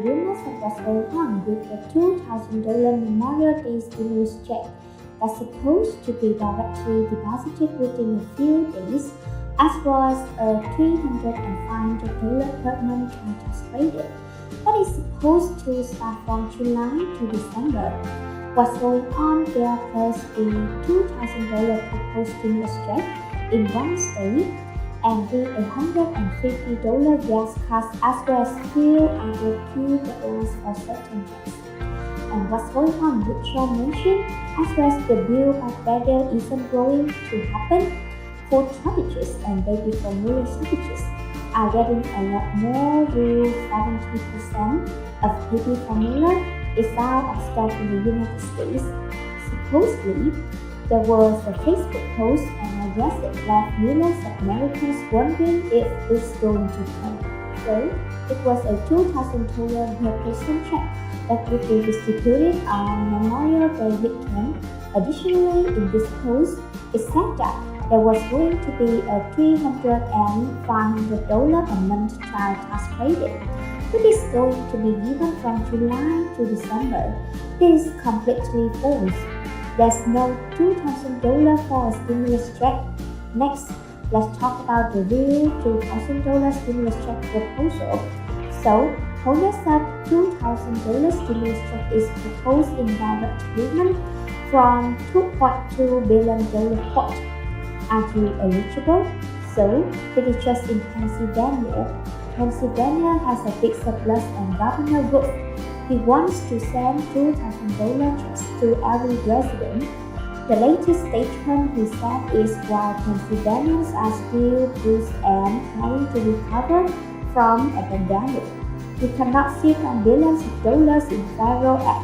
rumors of what's going on with the $2,000 Memorial Day stimulus check that's supposed to be directly deposited within a few days, as well as a $300 per month tax credit that is supposed to start from July to December. What's going on there plus the $2,000 proposed stimulus check in one state and the $150 gas cuts as well as few other key deadlines for certain checks. And what's going on with Sean mentioned, as well as the Build Back Better isn't going to happen, food shortages and baby formula shortages are getting a lot more. Real 70% of baby formula is out of stock in the United States. Supposedly, there was a Facebook post and I guess it left millions of Americans wondering if it's going to come. So, it was a $2,000 replacement check that would be distributed on Memorial Day weekend. Additionally, in this post, it said that there was going to be a $300 and $500 a month child tax credit, which is going to be given from July to December. This is completely false. There's no $2,000 for a stimulus check. Next, let's talk about the real $2,000 stimulus check proposal. So, owners of $2,000 stimulus check is proposed in direct payment from $2.2 billion pot. Are you eligible? So, it is just in Pennsylvania. Pennsylvania has a big surplus and Governor Wolf, he wants to send $2,000 checks to every resident. The latest statement he said is while Pennsylvanians are still bruised and trying to recover from a pandemic, we cannot sit on billions of dollars in federal aid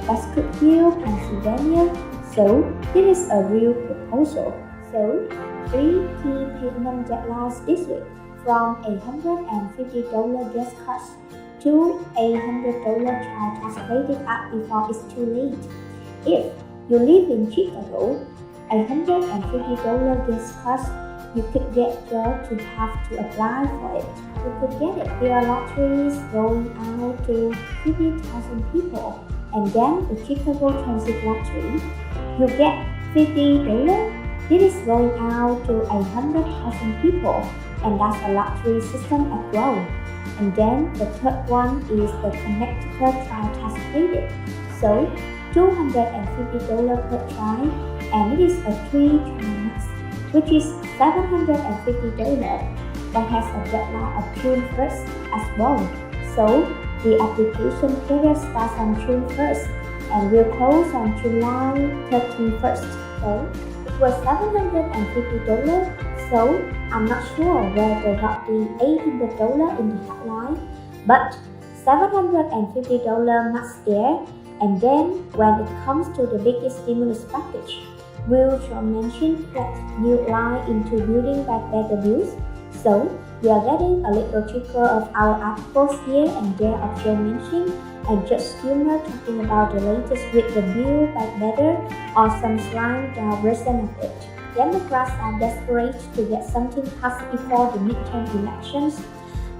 that could heal Pennsylvania. So, this is a real proposal. So, 3 key payment deadlines this week, from $150 gas cuts to $800 child tax credit act before it's too late. If you live in Chicago, $150 gas cuts, you could get yours to have to apply for it. You could get it. There are lotteries going out to 50,000 people, and then the Chicago Transit Lottery, you get $50. This is going out to 100,000 people, and that's a lottery system as well. And then the third one is the Connecticut Child Tax Credit. So $250 per child, and it is a 3-child max, which is $750. That has a deadline of June 1st as well. So the application period starts on June 1st and will close on July 31st. So it was $750. So I'm not sure where they got the $800 in the headline, but $750 must there. And then when it comes to the biggest stimulus package, Will Trump mentioned that new line into Building Back Better bills. So we are getting a little trickle of our articles here and there of Joe mentioning and Judge Schumer talking about the latest with the Build Back Better or some slang down version of it. Democrats are desperate to get something passed before the midterm elections.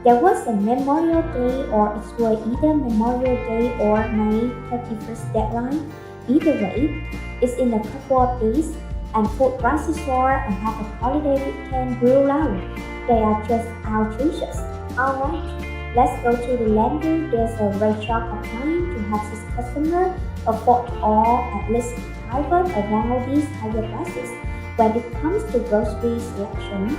There was a Memorial Day or it was either Memorial Day or May 31st deadline. Either way, it's in a couple of days and food prices soar and have a holiday weekend real loud. They are just outrageous. Alright, let's go to the lender. There's a rate shop applying to have his customer afford or at least private around these higher prices. When it comes to grocery selection,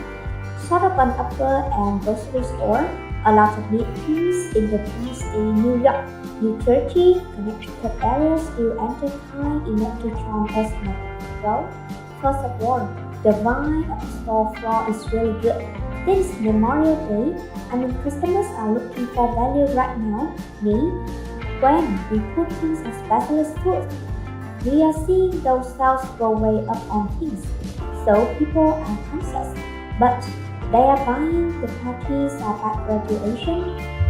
sort of an upper and grocery store, a lot of meetings in the tri-state New York, New Jersey, Connecticut area still entertain enough to charm us much. Well, first of all, the wine at the store floor is really good. This is Memorial Day. Customers are looking for value right now. When we put things as specialist food, we are seeing those sales go way up on things. So people are conscious, but they are buying. The parties are at graduation,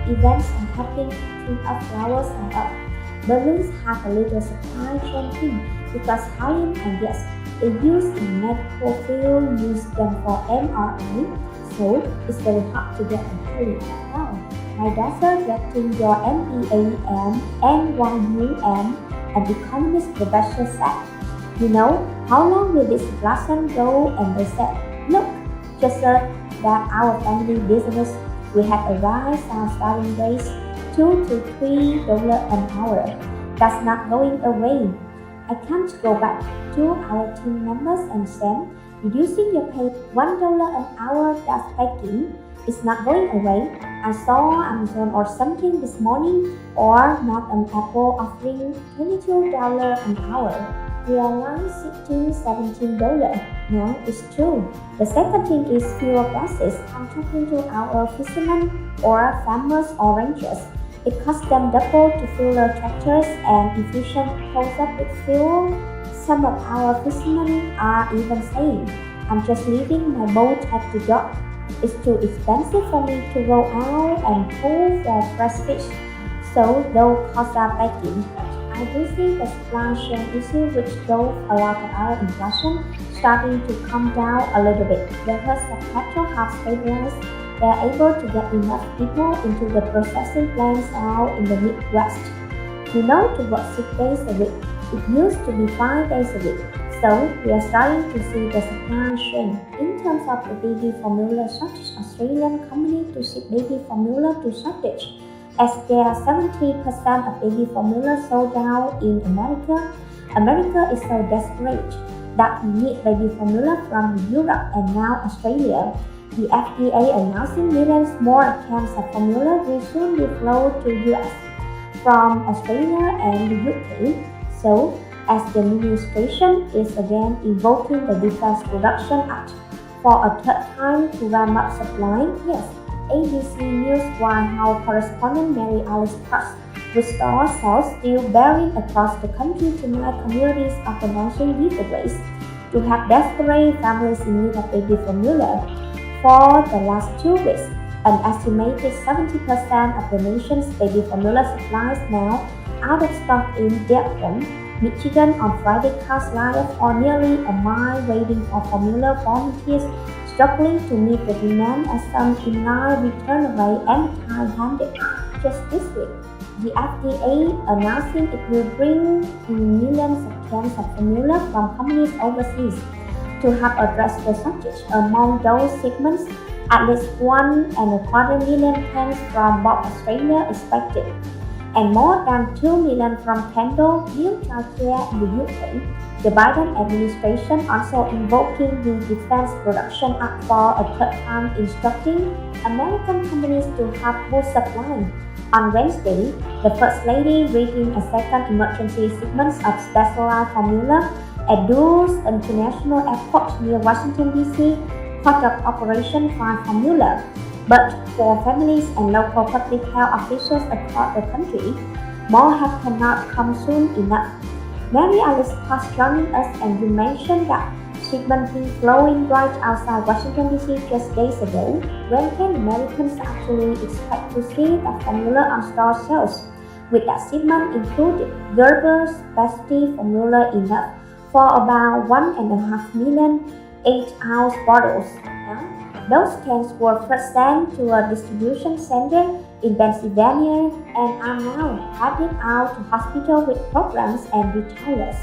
events are happening, putting up flowers are up. Balloons have a little supply chain thing because helium and gas they use in medical field use them for MRI, so it's very hard to get a helium. Wow, my daughter getting your MBA and NYUM, an economist professor said. You know, how long will this blossom go? And they said, look, just that our family business, we have a rise our starting rates $2 to $3 an hour. That's not going away. I can't go back to our team members and say, reducing your pay $1 an hour, that's begging. It's not going away. I saw Amazon or something this morning, or not an Apple offering $22 an hour. We are like $16, $17. No, it's true. The second thing is fuel prices. I'm talking to our fishermen or farmers or ranchers. It costs them double to fuel their tractors and efficient pulls up with fuel. Some of our fishermen are even saying, I'm just leaving my boat at the dock. It's too expensive for me to go out and pull for fresh fish. So those costs are begging. I do see the supply chain issue which drove a lot of our inflation starting to come down a little bit. The cost of petrol have stabilized. They are able to get enough people into the processing plants out in the Midwest. You know, to work 6 days a week. It used to be 5 days a week. So we are starting to see the supply chain. In terms of the baby formula shortage, Australian company to ship baby formula to shortage. As there are 70% of baby formula sold out in America, America is so desperate that we need baby formula from Europe and now Australia. The FDA announcing millions more cans of formula will soon be flowed to US from Australia and the UK. So, as the administration is again invoking the Defense Production Act for a third time to ramp up supply, yes, ABC News White House correspondent Mary Alice Parks with store sales still bearing across the country tonight communities of the nation giveaways to have desperate families in need of baby formula. For the last 2 weeks, an estimated 70% of the nation's baby formula supplies now out of stock in Debunking, Michigan on Friday cast life or nearly a mile waiting for formula volunteers struggling to meet the demand as some in-line return away empty-handed. Just this week, the FDA announcing it will bring in millions of cans of formula from companies overseas to help address the shortage. Among those shipments, at least 1.25 million cans from Bob Australia expected, and more than 2 million from Kendall New Childcare in the UK. The Biden administration also invoking the Defense Production Act for a third time, instructing American companies to have boost supply. On Wednesday, the First Lady reading a second emergency shipment of specialized formula at Dulles International Airport near Washington, D.C., part of Operation Find Formula. But for families and local public health officials across the country, more help cannot come soon enough. Mary Alice Parks joining us, and you mentioned that shipment been flowing right outside Washington, D.C. just days ago. When can Americans actually expect to see that formula on store shelves? With that shipment included, Gerber's specialty formula enough for about 1.5 million 8-ounce bottles. Those cans were first sent to a distribution center in Pennsylvania and are now headed out to hospitals with programs and retailers.